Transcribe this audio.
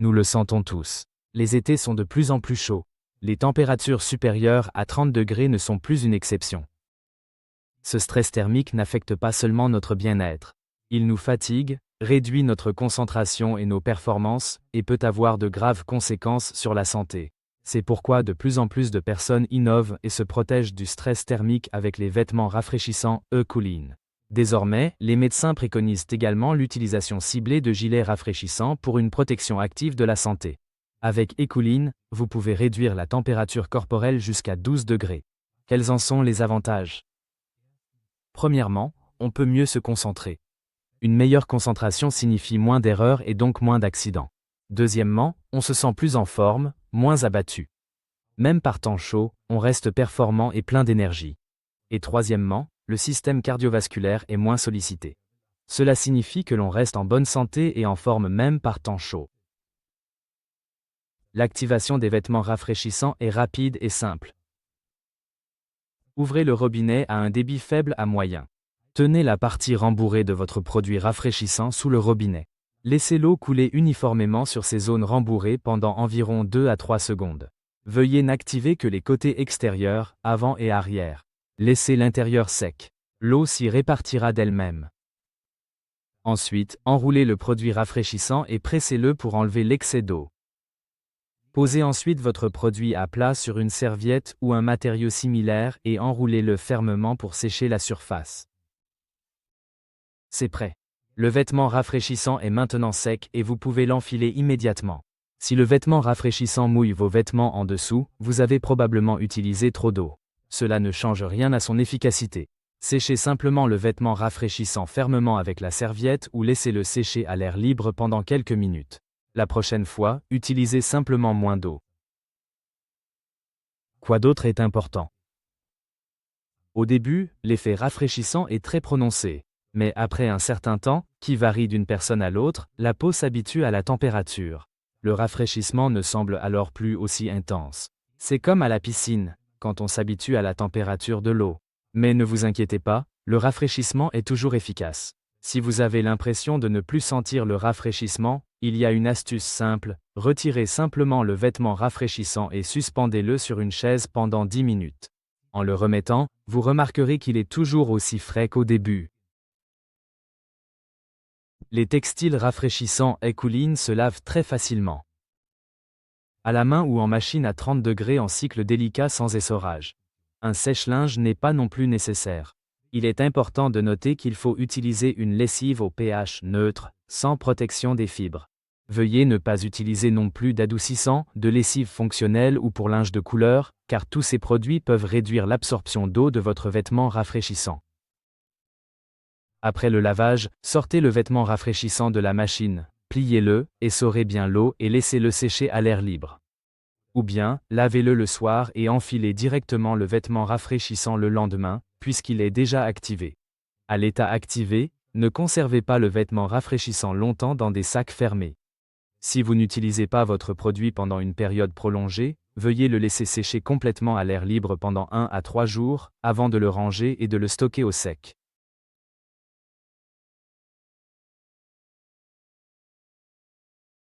Nous le sentons tous. Les étés sont de plus en plus chauds. Les températures supérieures à 30 degrés ne sont plus une exception. Ce stress thermique n'affecte pas seulement notre bien-être. Il nous fatigue, réduit notre concentration et nos performances, et peut avoir de graves conséquences sur la santé. C'est pourquoi de plus en plus de personnes innovent et se protègent du stress thermique avec les vêtements rafraîchissants E-Cooling. Désormais, les médecins préconisent également l'utilisation ciblée de gilets rafraîchissants pour une protection active de la santé. Avec E-Cooling, vous pouvez réduire la température corporelle jusqu'à 12 degrés. Quels en sont les avantages? Premièrement, on peut mieux se concentrer. Une meilleure concentration signifie moins d'erreurs et donc moins d'accidents. Deuxièmement, on se sent plus en forme, moins abattu. Même par temps chaud, on reste performant et plein d'énergie. Et troisièmement, le système cardiovasculaire est moins sollicité. Cela signifie que l'on reste en bonne santé et en forme même par temps chaud. L'activation des vêtements rafraîchissants est rapide et simple. Ouvrez le robinet à un débit faible à moyen. Tenez la partie rembourrée de votre produit rafraîchissant sous le robinet. Laissez l'eau couler uniformément sur ces zones rembourrées pendant environ 2 à 3 secondes. Veuillez n'activer que les côtés extérieurs, avant et arrière. Laissez l'intérieur sec. L'eau s'y répartira d'elle-même. Ensuite, enroulez le produit rafraîchissant et pressez-le pour enlever l'excès d'eau. Posez ensuite votre produit à plat sur une serviette ou un matériau similaire et enroulez-le fermement pour sécher la surface. C'est prêt. Le vêtement rafraîchissant est maintenant sec et vous pouvez l'enfiler immédiatement. Si le vêtement rafraîchissant mouille vos vêtements en dessous, vous avez probablement utilisé trop d'eau. Cela ne change rien à son efficacité. Séchez simplement le vêtement rafraîchissant fermement avec la serviette ou laissez-le sécher à l'air libre pendant quelques minutes. La prochaine fois, utilisez simplement moins d'eau. Quoi d'autre est important? Au début, l'effet rafraîchissant est très prononcé. Mais après un certain temps, qui varie d'une personne à l'autre, la peau s'habitue à la température. Le rafraîchissement ne semble alors plus aussi intense. C'est comme à la piscine, quand on s'habitue à la température de l'eau. Mais ne vous inquiétez pas, le rafraîchissement est toujours efficace. Si vous avez l'impression de ne plus sentir le rafraîchissement, il y a une astuce simple, retirez simplement le vêtement rafraîchissant et suspendez-le sur une chaise pendant 10 minutes. En le remettant, vous remarquerez qu'il est toujours aussi frais qu'au début. Les textiles rafraîchissants E-Cooling se lavent très facilement. À la main ou en machine à 30 degrés en cycle délicat sans essorage. Un sèche-linge n'est pas non plus nécessaire. Il est important de noter qu'il faut utiliser une lessive au pH neutre, sans protection des fibres. Veuillez ne pas utiliser non plus d'adoucissant, de lessive fonctionnelle ou pour linge de couleur, car tous ces produits peuvent réduire l'absorption d'eau de votre vêtement rafraîchissant. Après le lavage, sortez le vêtement rafraîchissant de la machine, pliez-le, essorez bien l'eau et laissez-le sécher à l'air libre. Ou bien, lavez-le le soir et enfilez directement le vêtement rafraîchissant le lendemain, puisqu'il est déjà activé. À l'état activé, ne conservez pas le vêtement rafraîchissant longtemps dans des sacs fermés. Si vous n'utilisez pas votre produit pendant une période prolongée, veuillez le laisser sécher complètement à l'air libre pendant 1 à 3 jours, avant de le ranger et de le stocker au sec.